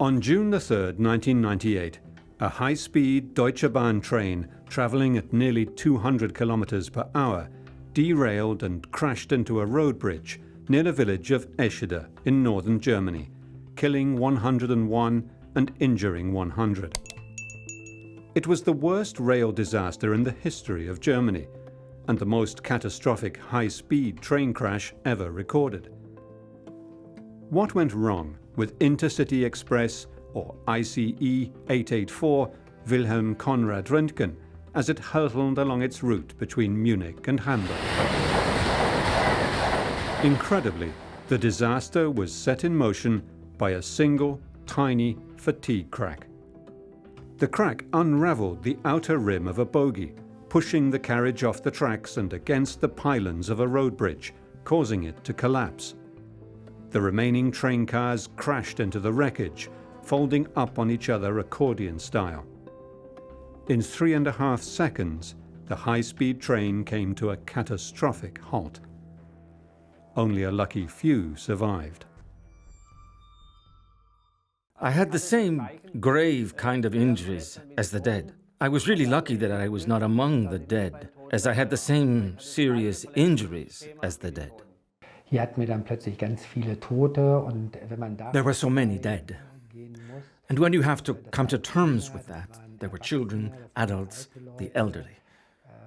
On June the 3rd, 1998, a high-speed Deutsche Bahn train travelling at nearly 200 kilometers per hour derailed and crashed into a road bridge near the village of Eschede in northern Germany, killing 101 and injuring 100. It was the worst rail disaster in the history of Germany and the most catastrophic high-speed train crash ever recorded. What went wrong with Intercity Express, or I.C.E. 884, Wilhelm Conrad Röntgen, as it hurtled along its route between Munich and Hamburg? Incredibly, the disaster was set in motion by a single, tiny fatigue crack. The crack unraveled the outer rim of a bogie, pushing the carriage off the tracks and against the pylons of a road bridge, causing it to collapse. The remaining train cars crashed into the wreckage, folding up on each other accordion style. In 3.5 seconds, the high-speed train came to a catastrophic halt. Only a lucky few survived. I had the same grave kind of injuries as the dead. I was really lucky that I was not among the dead, as I had the same serious injuries as the dead. Hier hatten wir dann plötzlich ganz viele Tote und wenn man da... There were so many dead. And when you have to come to terms with that, there were children, adults, the elderly.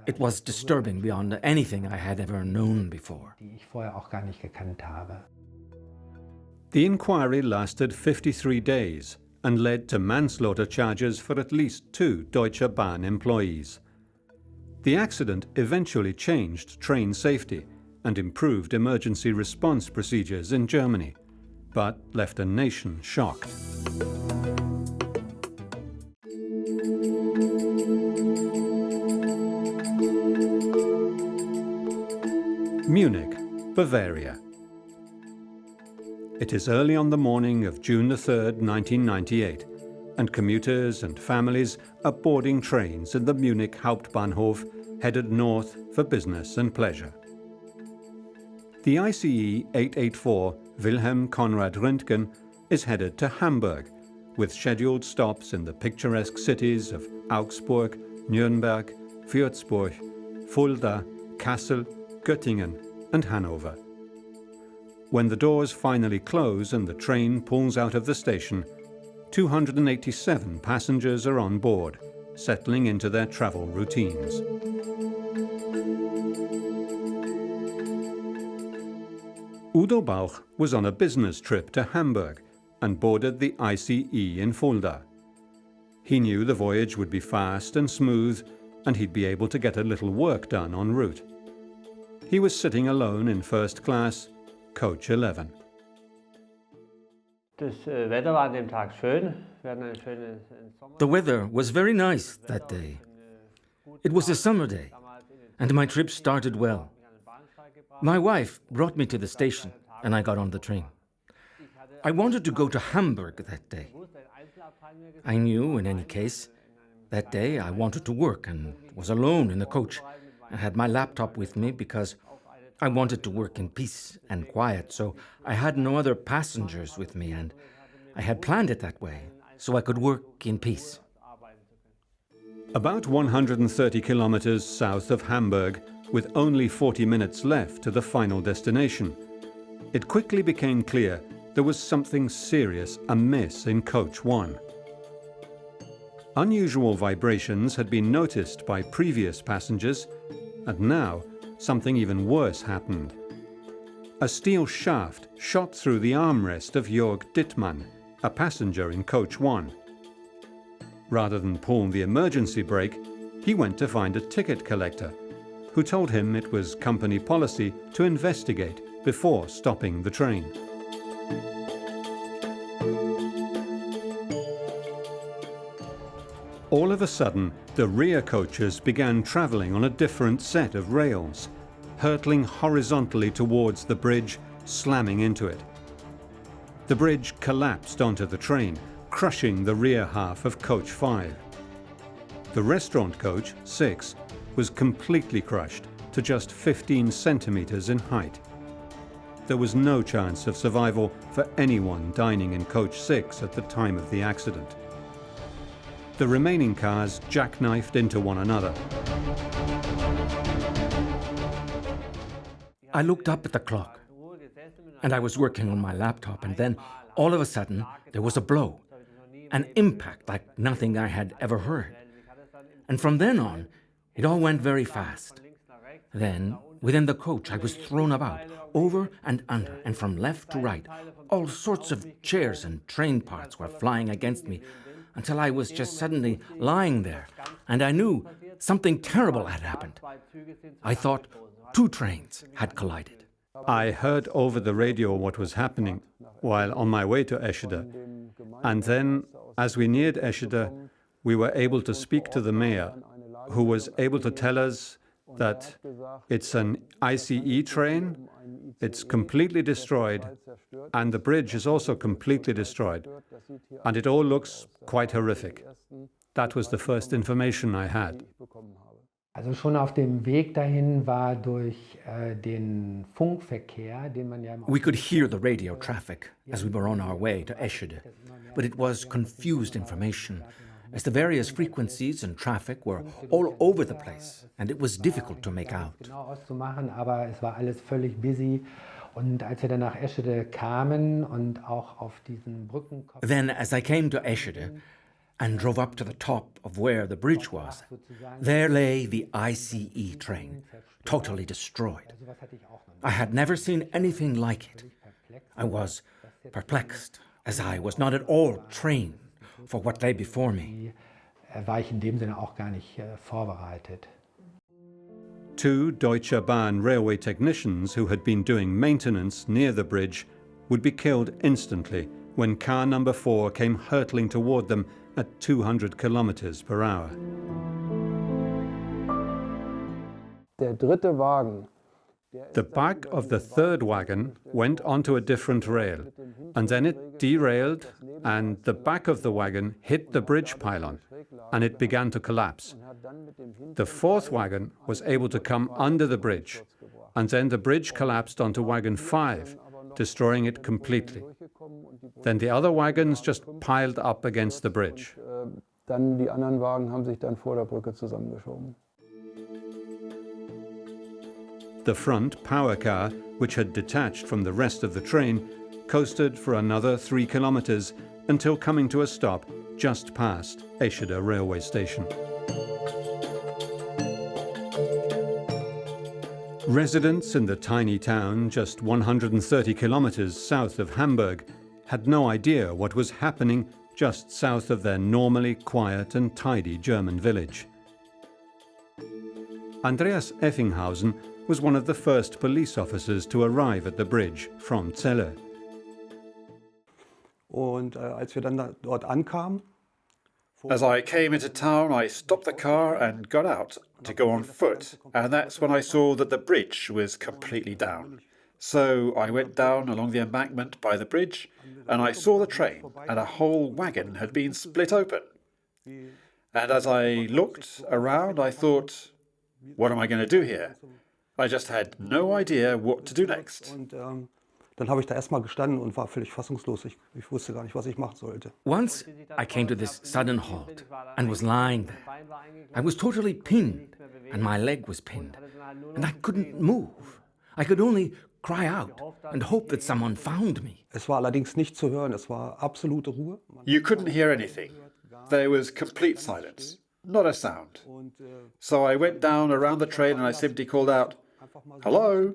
It was disturbing beyond anything I had ever known before. Die ich vorher auch gar nicht gekannt habe. The inquiry lasted 53 days and led to manslaughter charges for at least 2 Deutsche Bahn employees. The accident eventually changed train safety and improved emergency response procedures in Germany, but left a nation shocked. Munich, Bavaria. It is early on the morning of June the 3rd, 1998, and commuters and families are boarding trains in the Munich Hauptbahnhof, headed north for business and pleasure. The I.C.E. 884 Wilhelm Conrad Röntgen is headed to Hamburg, with scheduled stops in the picturesque cities of Augsburg, Nuremberg, Würzburg, Fulda, Kassel, Göttingen and Hanover. When the doors finally close and the train pulls out of the station, 287 passengers are on board, settling into their travel routines. Udo Bauch was on a business trip to Hamburg and boarded the I.C.E. in Fulda. He knew the voyage would be fast and smooth, and he'd be able to get a little work done en route. He was sitting alone in first class, coach 11. The weather was very nice that day. It was a summer day, and my trip started well. My wife brought me to the station, and I got on the train. I wanted to go to Hamburg that day. I knew, in any case, that day I wanted to work and was alone in the coach. I had my laptop with me because I wanted to work in peace and quiet, so I had no other passengers with me, and I had planned it that way, so I could work in peace. About 130 kilometers south of Hamburg, with only 40 minutes left to the final destination, it quickly became clear there was something serious amiss in Coach 1. Unusual vibrations had been noticed by previous passengers, and now something even worse happened. A steel shaft shot through the armrest of Jörg Dittmann, a passenger in Coach 1. Rather than pull the emergency brake, he went to find a ticket collector, who told him it was company policy to investigate before stopping the train. All of a sudden, the rear coaches began travelling on a different set of rails, hurtling horizontally towards the bridge, slamming into it. The bridge collapsed onto the train, crushing the rear half of Coach 5. The restaurant coach, 6, was completely crushed to just 15 centimeters in height. there was no chance of survival for anyone dining in coach 6 at the time of the accident. The remaining cars jackknifed into one another. I looked up at the clock, and I was working on my laptop, and then, all of a sudden, there was a blow, an impact like nothing I had ever heard. And from then on, it all went very fast. Then, within the coach, I was thrown about, over and under, and from left to right. All sorts of chairs and train parts were flying against me, until I was just suddenly lying there, and I knew something terrible had happened. I thought 2 trains had collided. I heard over the radio what was happening while on my way to Eschede. And then, as we neared Eschede, we were able to speak to the mayor, who was able to tell us that it's an I.C.E. train, it's completely destroyed, and the bridge is also completely destroyed. And it all looks quite horrific. That was the first information I had. Also schon auf dem Weg dahin war durch den Funkverkehr, den man ja... We could hear the radio traffic as we were on our way to Eschede, but it was confused information, as the various frequencies and traffic were all over the place, and it was difficult to make out. Genau auszumachen, aber es war alles völlig busy. Und als wir dann nach Eschede kamen und auch auf diesen Brückenkopf... Then, as I came to Eschede and drove up to the top of where the bridge was, there lay the I.C.E. train, totally destroyed. I had never seen anything like it. I was perplexed, as I was not at all trained for what lay before me. War ich in dem Sinne auch gar nicht vorbereitet. 2 Deutsche Bahn railway technicians who had been doing maintenance near the bridge would be killed instantly when car number 4 came hurtling toward them at 200 kilometers per hour. Der dritte Wagen. The back of the 3rd wagon went onto a different rail, and then it derailed, and the back of the wagon hit the bridge pylon, and it began to collapse. The 4th wagon was able to come under the bridge, and then the bridge collapsed onto wagon 5, destroying it completely. Then the other wagons just piled up against the bridge. Dann die anderen Wagen haben sich dann vor der Brücke zusammengeschoben. The front power car, which had detached from the rest of the train, coasted for another 3 kilometers until coming to a stop just past Eschede railway station. Residents in the tiny town just 130 kilometers south of Hamburg had no idea what was happening just south of their normally quiet and tidy German village. Andreas Effinghausen was one of the first police officers to arrive at the bridge from Celle. Und als wir dann dort ankamen, as I came into town, I stopped the car and got out to go on foot, and that's when I saw that the bridge was completely down. So I went down along the embankment by the bridge, and I saw the train, and a whole wagon had been split open. And as I looked around, I thought, what am I going to do here? I just had no idea what to do next. Und dann habe ich da erstmal gestanden und war völlig fassungslos. Ich wusste gar nicht, was ich machen sollte. Once I came to this sudden halt and was lying there. I was totally pinned, and my leg was pinned, and I couldn't move. I could only cry out and hope that someone found me. Es war allerdings nicht zu hören, es war absolute Ruhe. You couldn't hear anything. There was complete silence, not a sound. So I went down around the train and I simply called out, "Hello?"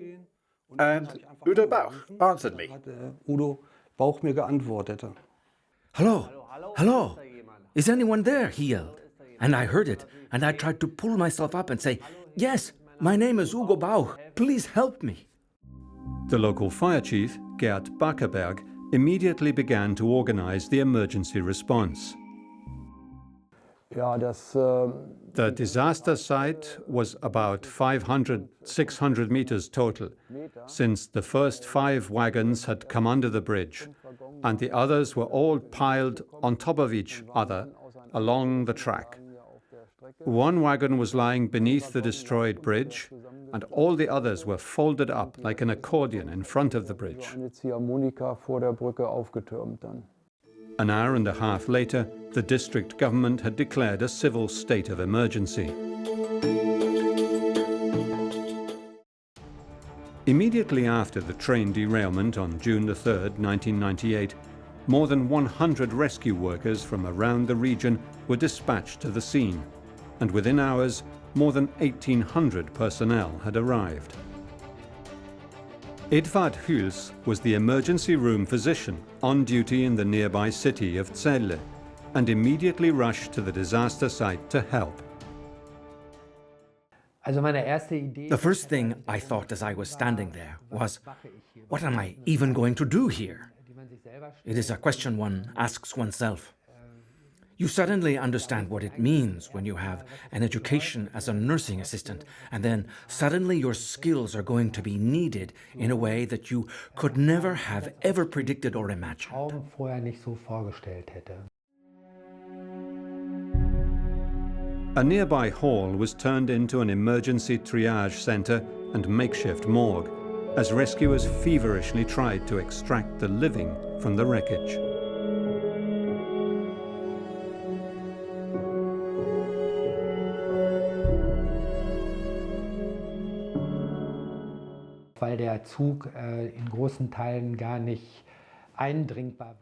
And Udo Bauch answered me. Hat Udo Bauch mir geantwortet. Hello, hello, is anyone there? He yelled. And I heard it, and I tried to pull myself up and say, yes, my name is Ugo Bauch, please help me. The local fire chief, Gerd Backerberg, immediately began to organize the emergency response. Ja, das The disaster site was about 500, 600 meters total, since the first 5 wagons had come under the bridge, and the others were all piled on top of each other along the track. One wagon was lying beneath the destroyed bridge, and all the others were folded up like an accordion in front of the bridge. Eine Ziehharmonika vor der Brücke aufgetürmt dann. An hour and a half later, the district government had declared a civil state of emergency. Immediately after the train derailment on June 3rd, 1998, more than 100 rescue workers from around the region were dispatched to the scene, and within hours, more than 1,800 personnel had arrived. Edvard Hüls was the emergency room physician on duty in the nearby city of Celle and immediately rushed to the disaster site to help. The first thing I thought as I was standing there was, what am I even going to do here? It is a question one asks oneself. You suddenly understand what it means when you have an education as a nursing assistant, and then suddenly your skills are going to be needed in a way that you could never have ever predicted or imagined. A nearby hall was turned into an emergency triage center and makeshift morgue as rescuers feverishly tried to extract the living from the wreckage.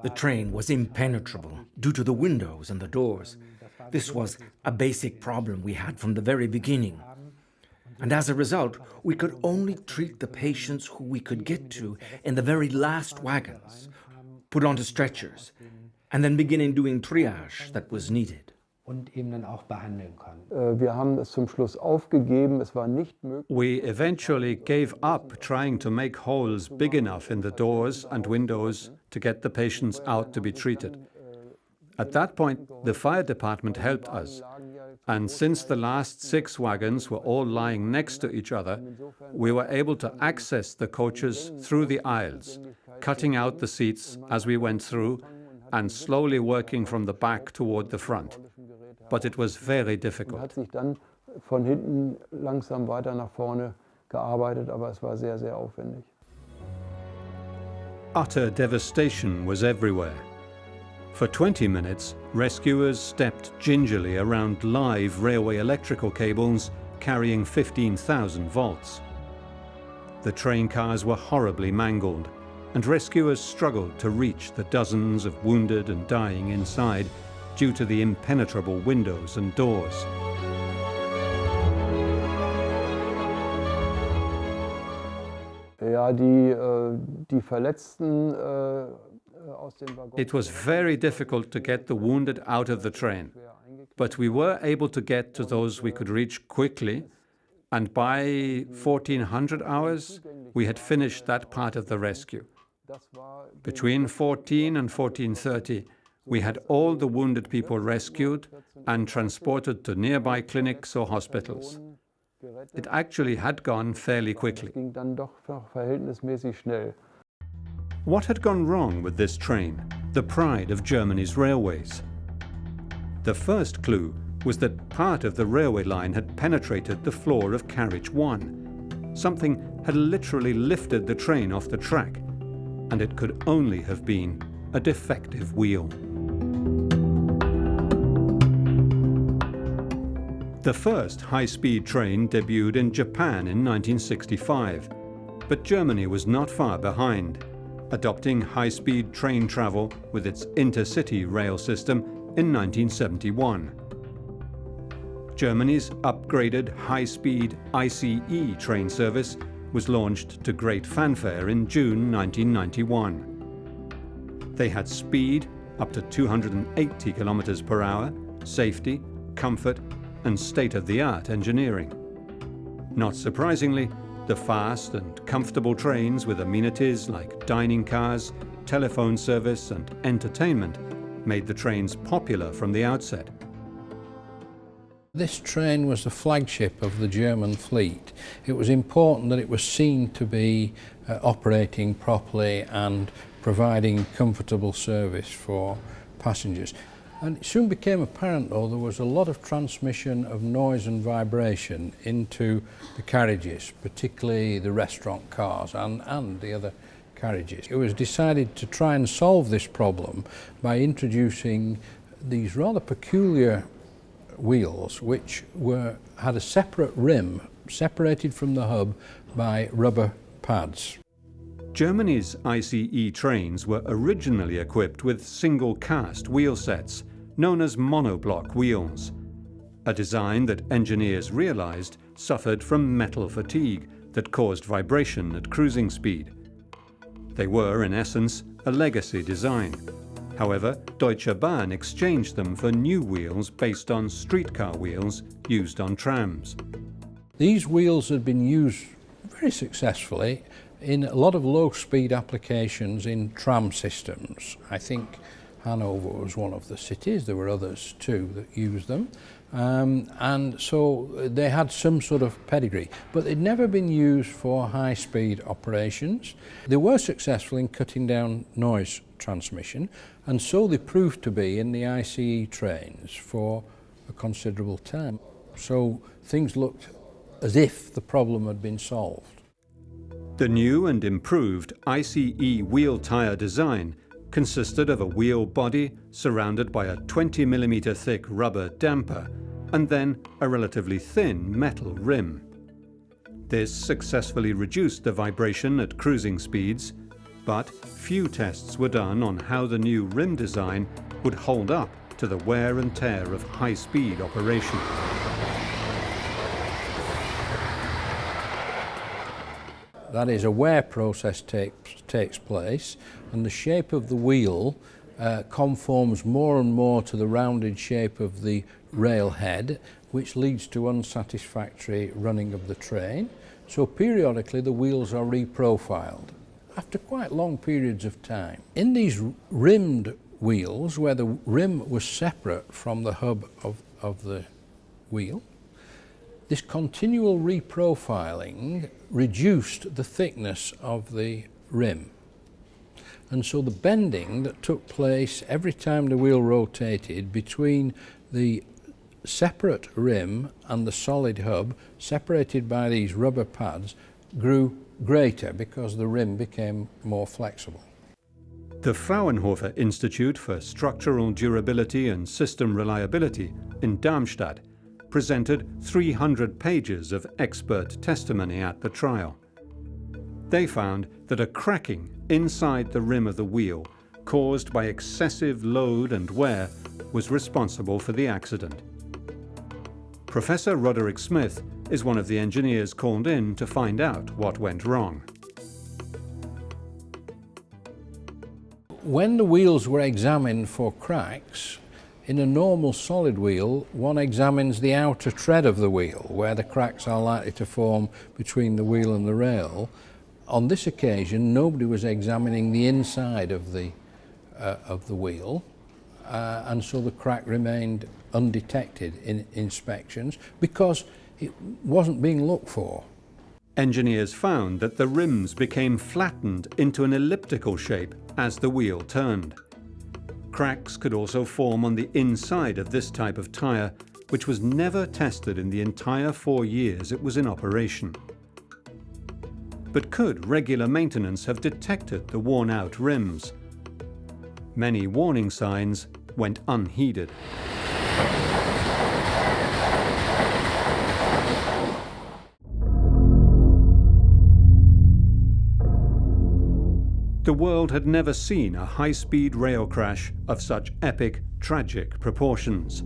The train was impenetrable due to the windows and the doors. This was a basic problem we had from the very beginning. And as a result, we could only treat the patients who we could get to in the very last wagons, put onto stretchers, and then begin doing triage that was needed. Wir haben es zum Schluss aufgegeben. Es war nicht möglich. We eventually gave up trying to make holes big enough in the doors and windows to get the patients out to be treated. At that point, the fire department helped us. And since the last 6 wagons were all lying next to each other, we were able to access the coaches through the aisles, cutting out the seats as we went through and slowly working from the back toward the front. But it was very difficult. Hat sich dann von hinten langsam weiter nach vorne gearbeitet, aber es war sehr, sehr aufwendig. Utter devastation was everywhere. For 20 minutes, rescuers stepped gingerly around live railway electrical cables carrying 15,000 volts. The train cars were horribly mangled, and rescuers struggled to reach the dozens of wounded and dying inside due to the impenetrable windows and doors. Ja, die Verletzten aus den Waggons. It was very difficult to get the wounded out of the train, but we were able to get to those we could reach quickly, and by 1400 hours, we had finished that part of the rescue. Between 14 and 1430, we had all the wounded people rescued and transported to nearby clinics or hospitals. It actually had gone fairly quickly. Ging dann doch verhältnismäßig schnell. What had gone wrong with this train, the pride of Germany's railways? The first clue was that part of the railway line had penetrated the floor of carriage 1. Something had literally lifted the train off the track, and it could only have been a defective wheel. The first high-speed train debuted in Japan in 1965, but Germany was not far behind, adopting high-speed train travel with its intercity rail system in 1971. Germany's upgraded high-speed I.C.E. train service was launched to great fanfare in June 1991. They had speed up to 280 kilometers per hour, safety, comfort, and state-of-the-art engineering. Not surprisingly, the fast and comfortable trains with amenities like dining cars, telephone service, and entertainment made the trains popular from the outset. This train was the flagship of the German fleet. It was important that it was seen to be operating properly and providing comfortable service for passengers. And it soon became apparent, though, there was a lot of transmission of noise and vibration into the carriages, particularly the restaurant cars and the other carriages. It was decided to try and solve this problem by introducing these rather peculiar wheels which had a separate rim separated from the hub by rubber pads. Germany's I.C.E. trains were originally equipped with single-cast wheel sets, known as monoblock wheels, a design that engineers realized suffered from metal fatigue that caused vibration at cruising speed. They were, in essence, a legacy design. However, Deutsche Bahn exchanged them for new wheels based on streetcar wheels used on trams. These wheels had been used very successfully in a lot of low-speed applications in tram systems. I think Hanover was one of the cities. There were others too that used them. And so they had some sort of pedigree, but they'd never been used for high-speed operations. They were successful in cutting down noise transmission, and so they proved to be in the I.C.E. trains for a considerable time. So things looked as if the problem had been solved. The new and improved I.C.E. wheel tyre design consisted of a wheel body surrounded by a 20mm thick rubber damper and then a relatively thin metal rim. This successfully reduced the vibration at cruising speeds, but few tests were done on how the new rim design would hold up to the wear and tear of high-speed operation. That is, a wear process takes place, and the shape of the wheel conforms more and more to the rounded shape of the rail head, which leads to unsatisfactory running of the train. So periodically the wheels are reprofiled after quite long periods of time. In these rimmed wheels, where the rim was separate from the hub of the wheel, this continual reprofiling reduced the thickness of the rim. And so the bending that took place every time the wheel rotated between the separate rim and the solid hub, separated by these rubber pads, grew greater because the rim became more flexible. The Fraunhofer Institute for Structural Durability and System Reliability in Darmstadt presented 300 pages of expert testimony at the trial. They found that a cracking inside the rim of the wheel caused by excessive load and wear was responsible for the accident. Professor Roderick Smith is one of the engineers called in to find out what went wrong. When the wheels were examined for cracks, in a normal solid wheel, one examines the outer tread of the wheel, where the cracks are likely to form between the wheel and the rail. On this occasion, nobody was examining the inside of the wheel, and so the crack remained undetected in inspections because it wasn't being looked for. Engineers found that the rims became flattened into an elliptical shape as the wheel turned. Cracks could also form on the inside of this type of tyre, which was never tested in the entire 4 years it was in operation. But could regular maintenance have detected the worn-out rims? Many warning signs went unheeded. The world had never seen a high-speed rail crash of such epic, tragic proportions.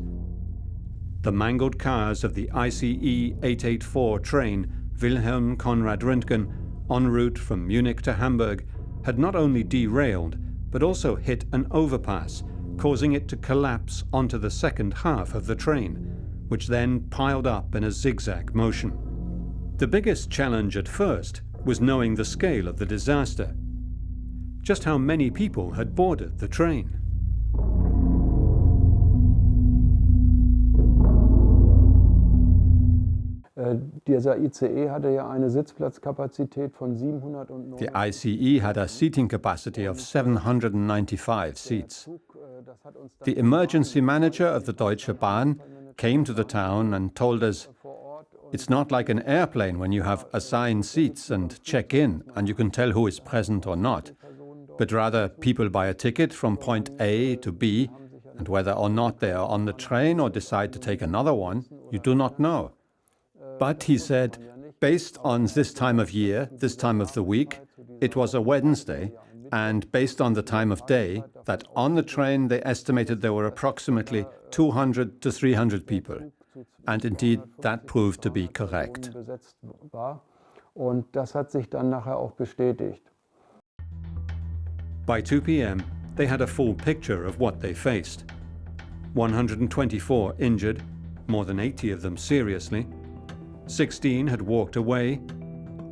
The mangled cars of the I.C.E. 884 train Wilhelm Conrad Röntgen, en route from Munich to Hamburg, had not only derailed, but also hit an overpass, causing it to collapse onto the second half of the train, which then piled up in a zigzag motion. The biggest challenge at first was knowing the scale of the disaster. Just how many people had boarded the train? Dieser I.C.E. hatte ja eine Sitzplatzkapazität von 709. The I.C.E. had a seating capacity of 795 seats. The emergency manager of the Deutsche Bahn came to the town and told us, "It's not like an airplane when you have assigned seats and check in and you can tell who is present or not, but rather people buy a ticket from point A to B, and whether or not they are on the train or decide to take another one, you do not know." But he said, based on this time of year, this time of the week, it was a Wednesday, and based on the time of day, that on the train they estimated there were approximately 200 to 300 people. And indeed, that proved to be correct. Und das hat sich dann nachher auch bestätigt. By 2 p.m., they had a full picture of what they faced. 124 injured, more than 80 of them seriously. 16 had walked away,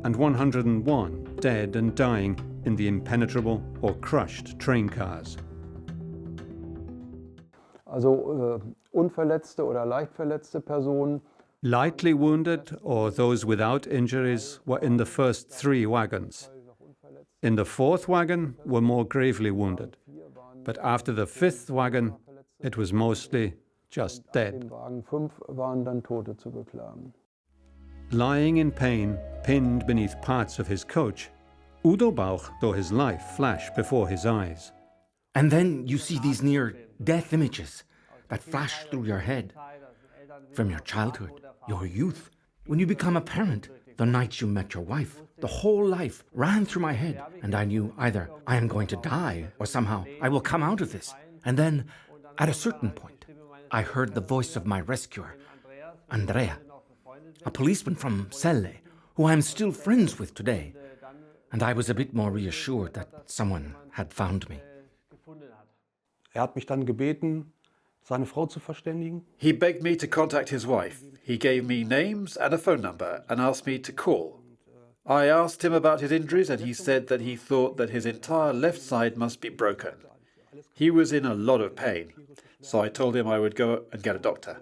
and 101 dead and dying in the impenetrable or crushed train cars. Also unverletzte oder leicht verletzte Personen. Lightly wounded or those without injuries were in the first 3 wagons. In the 4th wagon were more gravely wounded, but after the 5th wagon, it was mostly just dead. In Wagen 5 waren dann Tote zu beklagen. Lying in pain, pinned beneath parts of his coach, Udo Bauch saw his life flash before his eyes. And then you see these near-death images that flash through your head. From your childhood, your youth, when you become a parent, the night you met your wife, the whole life ran through my head, and I knew either I am going to die or somehow I will come out of this. And then, at a certain point, I heard the voice of my rescuer, Andrea, a policeman from Celle, who I am still friends with today. And I was a bit more reassured that someone had found me. Hat mich dann gebeten, seine Frau zu verständigen. He begged me to contact his wife. He gave me names and a phone number and asked me to call. I asked him about his injuries and he said that he thought that his entire left side must be broken. He was in a lot of pain, so I told him I would go and get a doctor.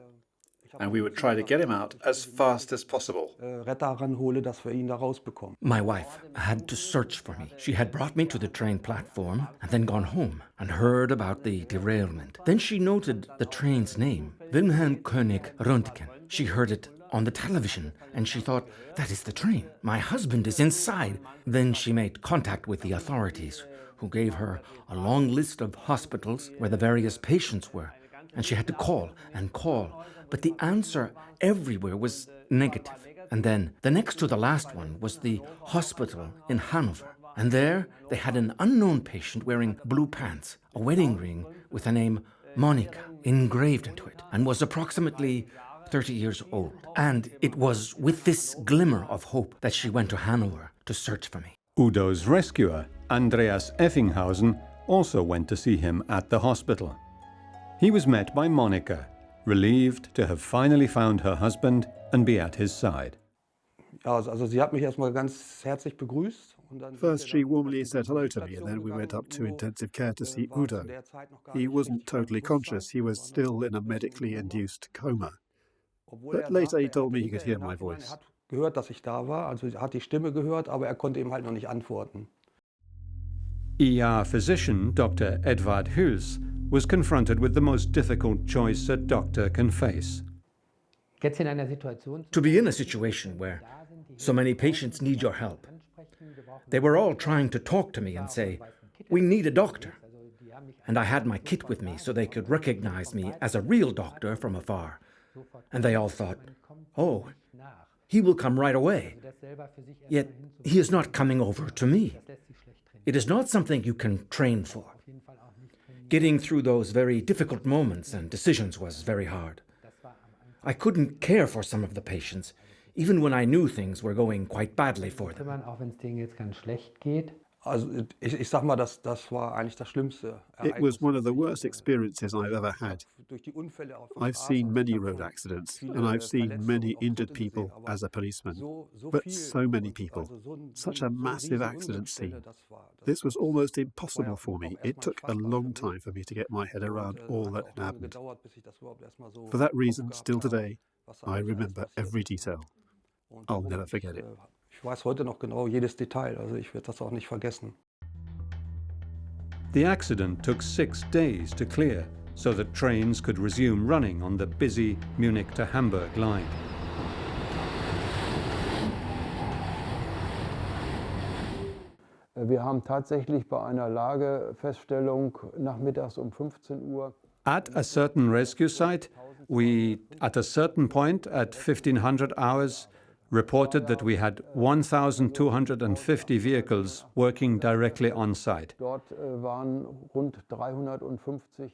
And we would try to get him out as fast as possible. Retter ranhole, dass wir ihn da rausbekommen. My wife had to search for me. She had brought me to the train platform and then gone home and heard about the derailment. Then she noted the train's name, Wilhelm Conrad Röntgen. She heard it on the television and she thought, that is the train. My husband is inside. Then she made contact with the authorities, who gave her a long list of hospitals where the various patients were. And she had to call and call. But the answer everywhere was negative. And then the next to the last one was the hospital in Hanover. And there they had an unknown patient wearing blue pants, a wedding ring with the name Monica engraved into it, and was approximately 30 years old. And it was with this glimmer of hope that she went to Hanover to search for me. Udo's rescuer, Andreas Effinghausen, also went to see him at the hospital. He was met by Monica, relieved to have finally found her husband and be at his side. Ja, also sie hat mich erstmal ganz herzlich begrüßt. First, she warmly said hello to me, and then we went up to intensive care to see Udo. He wasn't totally conscious. He was still in a medically induced coma. But later he told me he could hear my voice. Er hat gehört, dass ich da war, also er hat die Stimme gehört, aber er konnte eben halt noch nicht antworten. ER physician Dr. Edvard Hüls was confronted with the most difficult choice a doctor can face. To be in a situation where so many patients need your help. They were all trying to talk to me and say, we need a doctor. And I had my kit with me so they could recognize me as a real doctor from afar. And they all thought, oh, he will come right away. Yet he is not coming over to me. It is not something you can train for. Getting through those very difficult moments and decisions was very hard. I couldn't care for some of the patients, even when I knew things were going quite badly for them. Also ich sag mal, das war eigentlich das Schlimmste. It was one of the worst experiences I've ever had. I've seen many road accidents, and I've seen many injured people as a policeman. But so many people, such a massive accident scene. This was almost impossible for me. It took a long time for me to get my head around all that had happened. For that reason, still today, I remember every detail. I'll never forget it. Ich weiß heute noch genau jedes Detail, also ich werde das auch nicht vergessen. The accident took 6 days to clear so that trains could resume running on the busy Munich to Hamburg line. Wir haben tatsächlich bei einer Lagefeststellung nachmittags 15 Uhr At a certain rescue site, we, at a certain point at 1500 hours, reported that we had 1,250 vehicles working directly on site. Dort waren rund 350.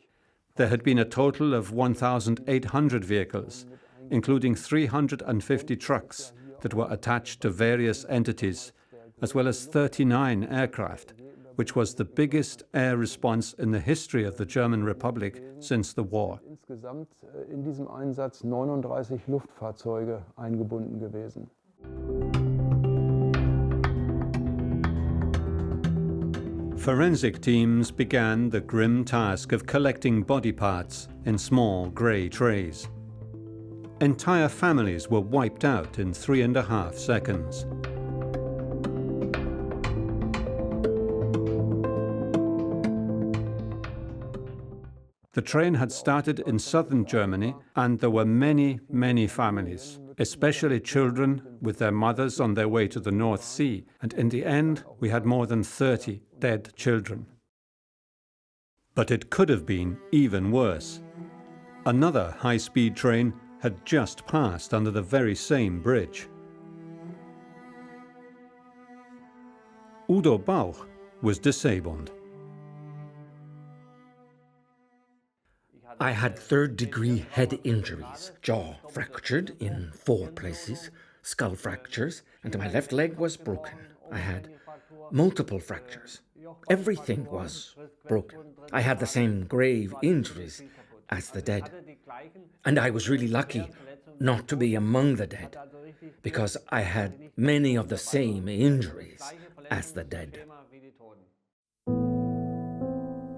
There had been a total of 1,800 vehicles, including 350 trucks that were attached to various entities, as well as 39 aircraft, which was the biggest air response in the history of the German Republic since the war. Insgesamt in diesem Einsatz 39 Luftfahrzeuge eingebunden gewesen. Forensic teams began the grim task of collecting body parts in small grey trays. Entire families were wiped out in 3.5 seconds. The train had started in southern Germany, and there were many, many families, especially children with their mothers on their way to the North Sea, and in the end we had more than 30 dead children. But it could have been even worse. Another high-speed train had just passed under the very same bridge. Udo Bauch was disabled. I had third-degree head injuries, jaw fractured in 4 places, skull fractures, and my left leg was broken. I had multiple fractures. Everything was broken. I had the same grave injuries as the dead. And I was really lucky not to be among the dead, because I had many of the same injuries as the dead.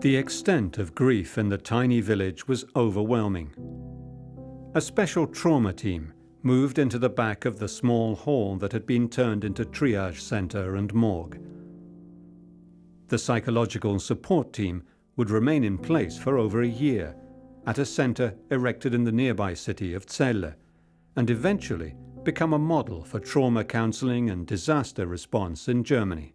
The extent of grief in the tiny village was overwhelming. A special trauma team moved into the back of the small hall that had been turned into triage center and morgue. The psychological support team would remain in place for over a year at a center erected in the nearby city of Celle, and eventually become a model for trauma counseling and disaster response in Germany.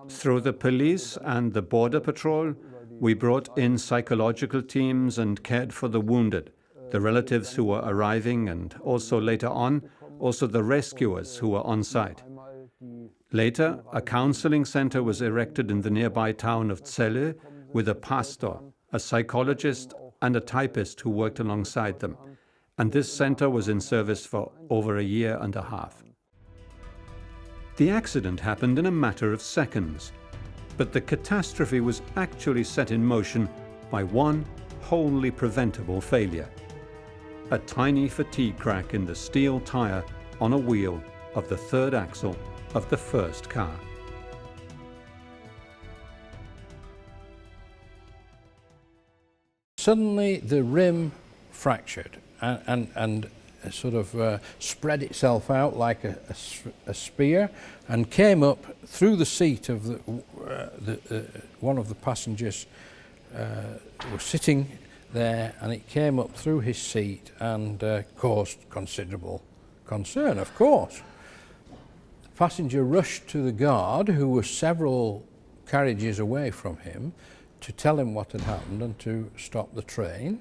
Through the police and the border patrol, we brought in psychological teams and cared for the wounded, the relatives who were arriving, and also later on, also the rescuers who were on site. Later, a counseling center was erected in the nearby town of Celle with a pastor, a psychologist, and a typist who worked alongside them. And this center was in service for over a year and a half. The accident happened in a matter of seconds, but the catastrophe was actually set in motion by one wholly preventable failure: a tiny fatigue crack in the steel tire on a wheel of the third axle of the first car. Suddenly the rim fractured and sort of spread itself out like a spear and came up through the seat of one of the passengers was sitting there, and it came up through his seat and caused considerable concern, of course. The passenger rushed to the guard, who was several carriages away from him, to tell him what had happened and to stop the train.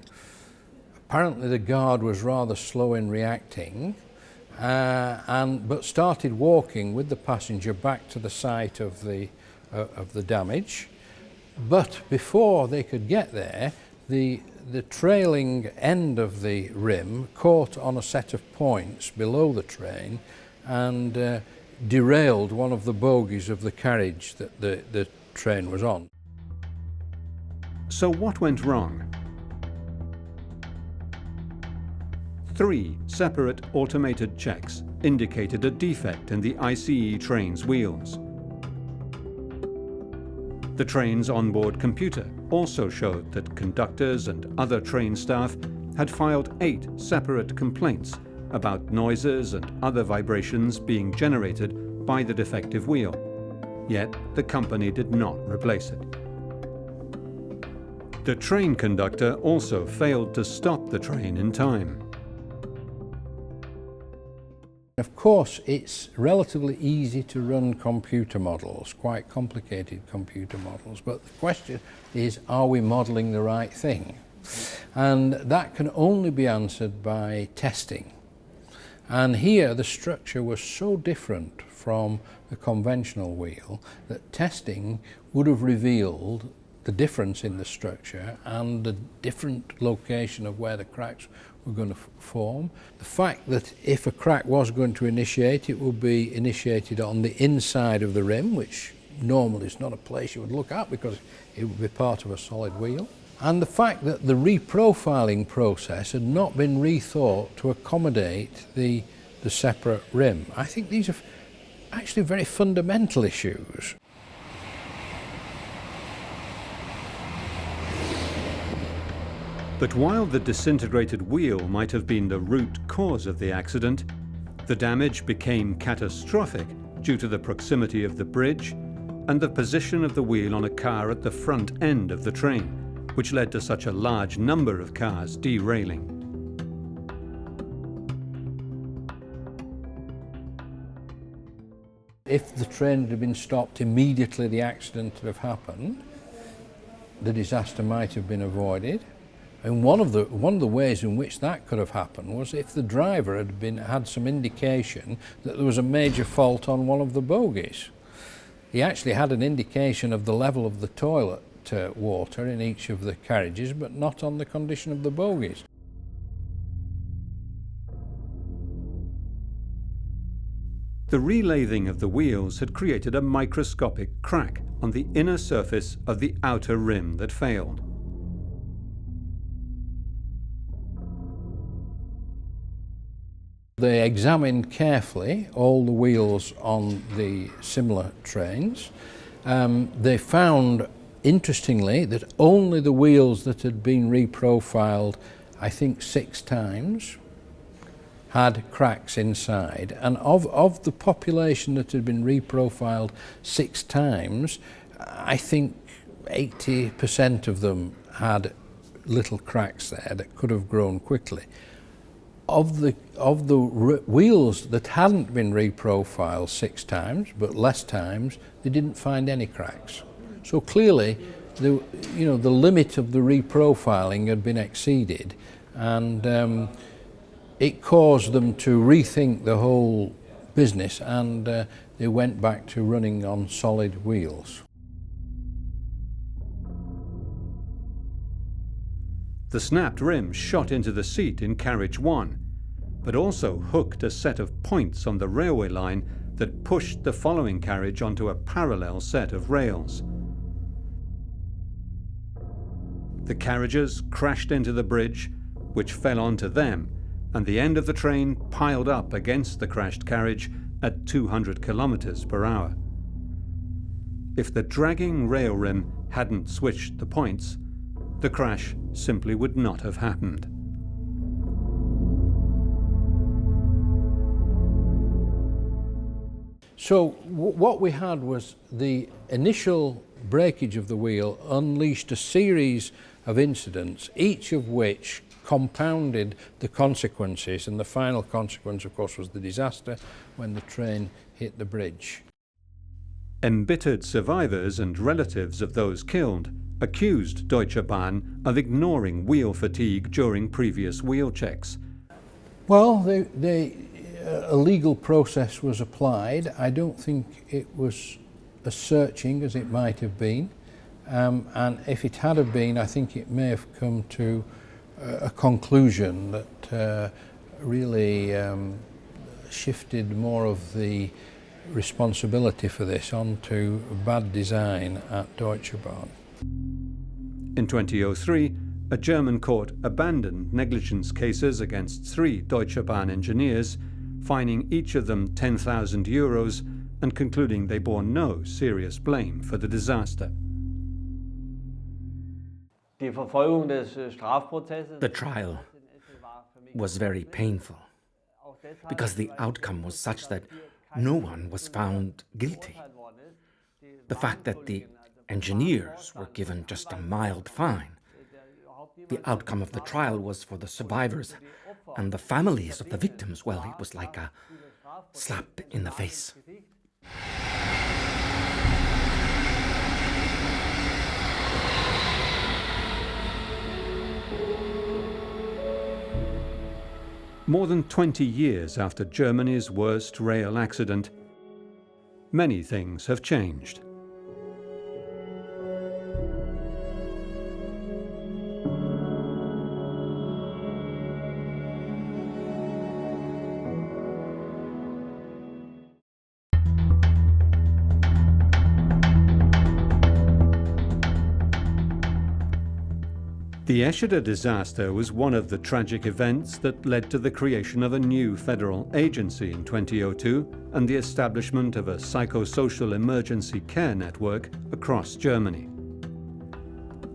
Apparently the guard was rather slow in reacting, but started walking with the passenger back to the site of the damage. But before they could get there, the trailing end of the rim caught on a set of points below the train and derailed one of the bogies of the carriage that the train was on. So what went wrong? 3 separate automated checks indicated a defect in the I.C.E. train's wheels. The train's onboard computer also showed that conductors and other train staff had filed 8 separate complaints about noises and other vibrations being generated by the defective wheel, yet the company did not replace it. The train conductor also failed to stop the train in time. Of course, it's relatively easy to run computer models, quite complicated computer models, but the question is, are we modelling the right thing? And that can only be answered by testing. And here the structure was so different from the conventional wheel that testing would have revealed the difference in the structure and the different location of where the cracks were going to form. The fact that if a crack was going to initiate, it would be initiated on the inside of the rim, which normally is not a place you would look at because it would be part of a solid wheel. And the fact that the reprofiling process had not been rethought to accommodate the separate rim. I think these are actually very fundamental issues. But while the disintegrated wheel might have been the root cause of the accident, the damage became catastrophic due to the proximity of the bridge and the position of the wheel on a car at the front end of the train, which led to such a large number of cars derailing. If the train had been stopped immediately the accident would have happened, the disaster might have been avoided. And one of the ways in which that could have happened was if the driver had some indication that there was a major fault on one of the bogies. He actually had an indication of the level of the toilet water in each of the carriages, but not on the condition of the bogies. The relathing of the wheels had created a microscopic crack on the inner surface of the outer rim that failed. They examined carefully all the wheels on the similar trains. They found, interestingly, that only the wheels that had been reprofiled, I think 6 times, had cracks inside. And of the population that had been reprofiled 6 times, I think 80% of them had little cracks there that could have grown quickly. Of the wheels that hadn't been reprofiled 6 times, but less times, they didn't find any cracks. So clearly, the limit of the reprofiling had been exceeded, and it caused them to rethink the whole business, and they went back to running on solid wheels. The snapped rim shot into the seat in carriage 1, but also hooked a set of points on the railway line that pushed the following carriage onto a parallel set of rails. The carriages crashed into the bridge, which fell onto them, and the end of the train piled up against the crashed carriage at 200 kilometers per hour. If the dragging rail rim hadn't switched the points, the crash simply would not have happened. So what we had was the initial breakage of the wheel unleashed a series of incidents, each of which compounded the consequences, and the final consequence, of course, was the disaster when the train hit the bridge. Embittered survivors and relatives of those killed accused Deutsche Bahn of ignoring wheel fatigue during previous wheel checks. Well, a legal process was applied. I don't think it was as searching as it might have been, and if it had have been, I think it may have come to a conclusion that really shifted more of the responsibility for this onto bad design at Deutsche Bahn. In 2003, a German court abandoned negligence cases against 3 Deutsche Bahn engineers, fining each of them €10,000 and concluding they bore no serious blame for the disaster. The trial was very painful because the outcome was such that no one was found guilty. The fact that the engineers were given just a mild fine. The outcome of the trial was for the survivors and the families of the victims, well, it was like a slap in the face. More than 20 years after Germany's worst rail accident, many things have changed. The Eschede disaster was one of the tragic events that led to the creation of a new federal agency in 2002 and the establishment of a psychosocial emergency care network across Germany.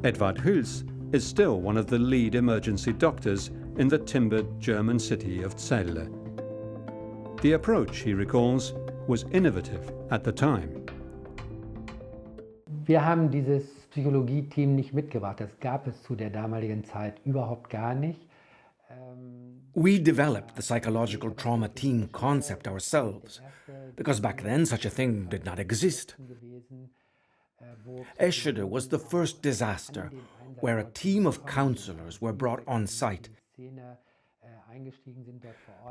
Edward Hüls is still one of the lead emergency doctors in the timbered German city of Celle. The approach, he recalls, was innovative at the time. Wir haben dieses Psychologie-Team nicht mitgebracht. Das gab es zu der damaligen Zeit überhaupt gar nicht. We developed the psychological trauma team concept ourselves, because back then such a thing did not exist. Eschede was the first disaster where a team of counselors were brought on site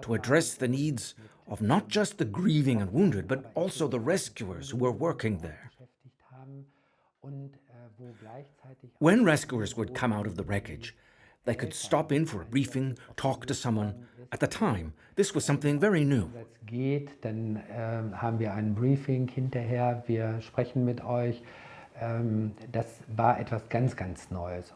to address the needs of not just the grieving and wounded, but also the rescuers who were working there. When rescuers would come out of the wreckage, they could stop in for a briefing, talk to someone. At the time, this was something very new. Dann haben wir ein Briefing hinterher, wir sprechen mit euch. Das war etwas ganz, ganz Neues.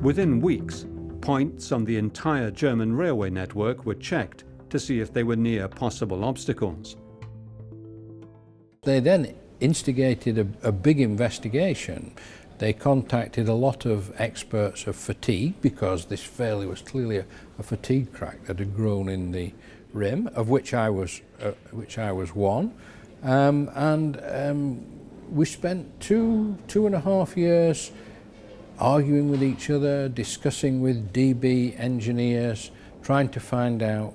Within weeks, points on the entire German railway network were checked to see if they were near possible obstacles. They then instigated a big investigation. They contacted a lot of experts of fatigue, because this failure was clearly a fatigue crack that had grown in the rim, of which I was one. We spent two and a half years arguing with each other, discussing with DB engineers, trying to find out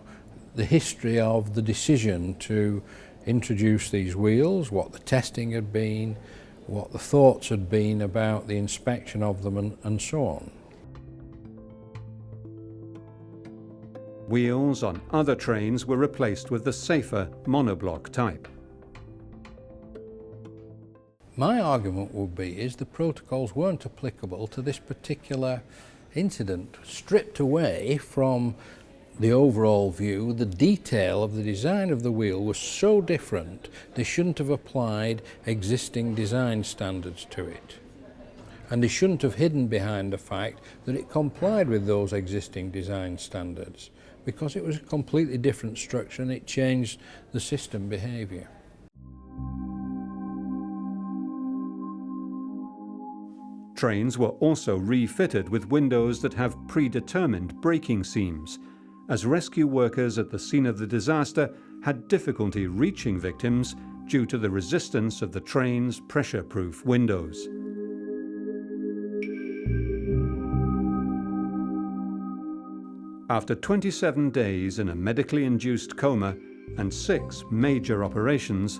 the history of the decision to introduce these wheels, what the testing had been, what the thoughts had been about the inspection of them, and so on. Wheels on other trains were replaced with the safer monoblock type. My argument would be is the protocols weren't applicable to this particular incident, stripped away from the overall view. The detail of the design of the wheel was so different, they shouldn't have applied existing design standards to it. And they shouldn't have hidden behind the fact that it complied with those existing design standards, because it was a completely different structure and it changed the system behaviour. Trains were also refitted with windows that have predetermined braking seams, as rescue workers at the scene of the disaster had difficulty reaching victims due to the resistance of the train's pressure-proof windows. After 27 days in a medically induced coma and 6 major operations,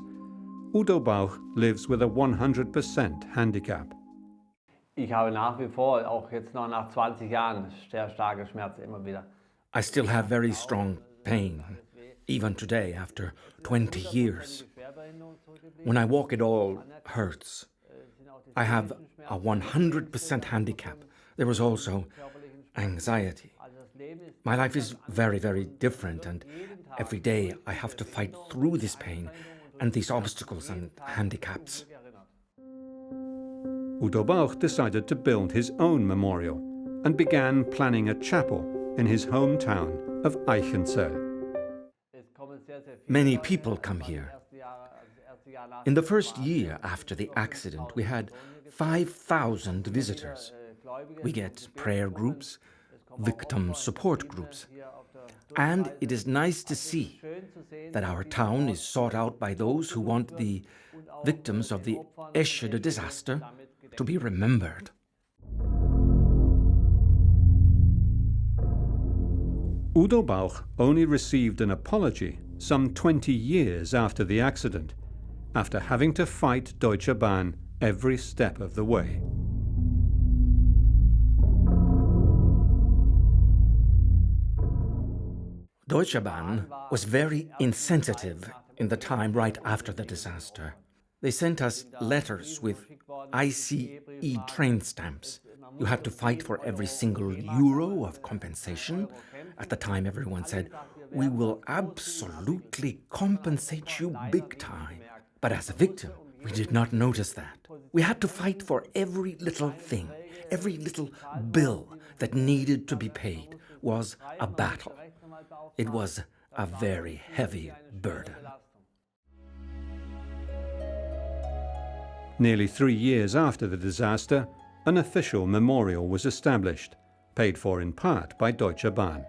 Udo Bauch lives with a 100% handicap. Ich habe nach wie vor, auch jetzt noch nach 20 Jahren, sehr starke Schmerzen immer wieder. I still have very strong pain, even today, after 20 years. When I walk, it all hurts. I have a 100% handicap. There is also anxiety. My life is very, very different, and every day I have to fight through this pain and these obstacles and handicaps. Udo Bauch decided to build his own memorial and began planning a chapel in his hometown of Eichenzell. Many people come here. In the first year after the accident, we had 5,000 visitors. We get prayer groups, victim support groups. And it is nice to see that our town is sought out by those who want the victims of the Eschede disaster to be remembered. Udo Bauch only received an apology some 20 years after the accident, after having to fight Deutsche Bahn every step of the way. Deutsche Bahn was very insensitive in the time right after the disaster. They sent us letters with I.C.E. train stamps. You had to fight for every single euro of compensation. At the time, everyone said, "We will absolutely compensate you big time." But as a victim, we did not notice that. We had to fight for every little thing, every little bill that needed to be paid was a battle. It was a very heavy burden. Nearly 3 years after the disaster, an official memorial was established, paid for in part by Deutsche Bahn.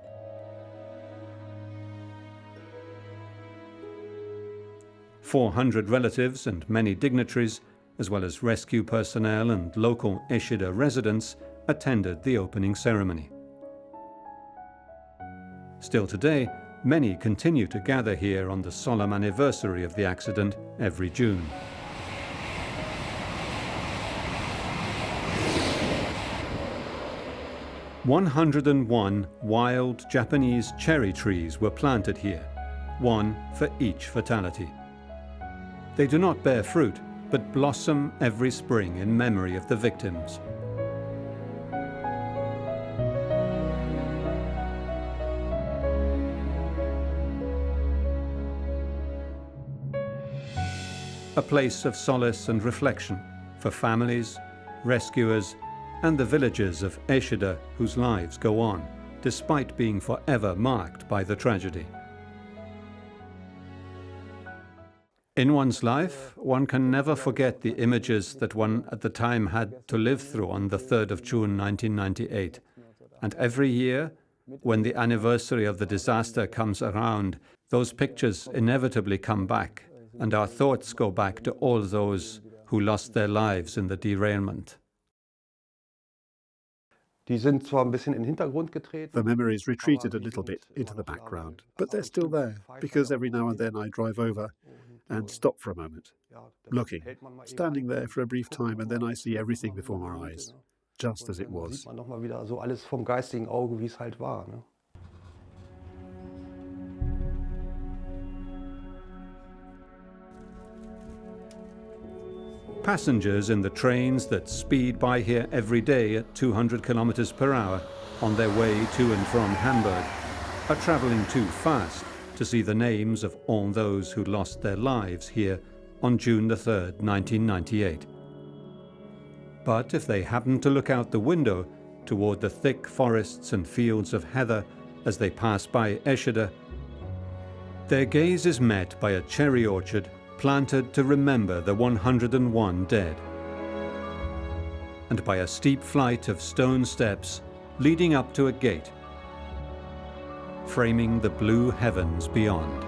"400 relatives and many dignitaries, as well as rescue personnel and local Eschede residents, attended the opening ceremony. Still today, many continue to gather here on the solemn anniversary of the accident every June. "101 wild Japanese cherry trees were planted here, one for each fatality. They do not bear fruit, but blossom every spring in memory of the victims. A place of solace and reflection for families, rescuers, and the villagers of Eschede whose lives go on, despite being forever marked by the tragedy. In one's life, one can never forget the images that one at the time had to live through on the 3rd of June 1998. And every year, when the anniversary of the disaster comes around, those pictures inevitably come back, and our thoughts go back to all those who lost their lives in the derailment." The memories retreated a little bit into the background, but they're still there, because every now and then I drive over and stop for a moment, looking, standing there for a brief time, and then I see everything before my eyes, just as it was. Passengers in the trains that speed by here every day at 200 kilometers per hour on their way to and from Hamburg are traveling too fast to see the names of all those who lost their lives here on June the 3rd, 1998. But if they happen to look out the window toward the thick forests and fields of heather as they pass by Eschede, their gaze is met by a cherry orchard planted to remember the 101 dead, and by a steep flight of stone steps leading up to a gate, framing the blue heavens beyond.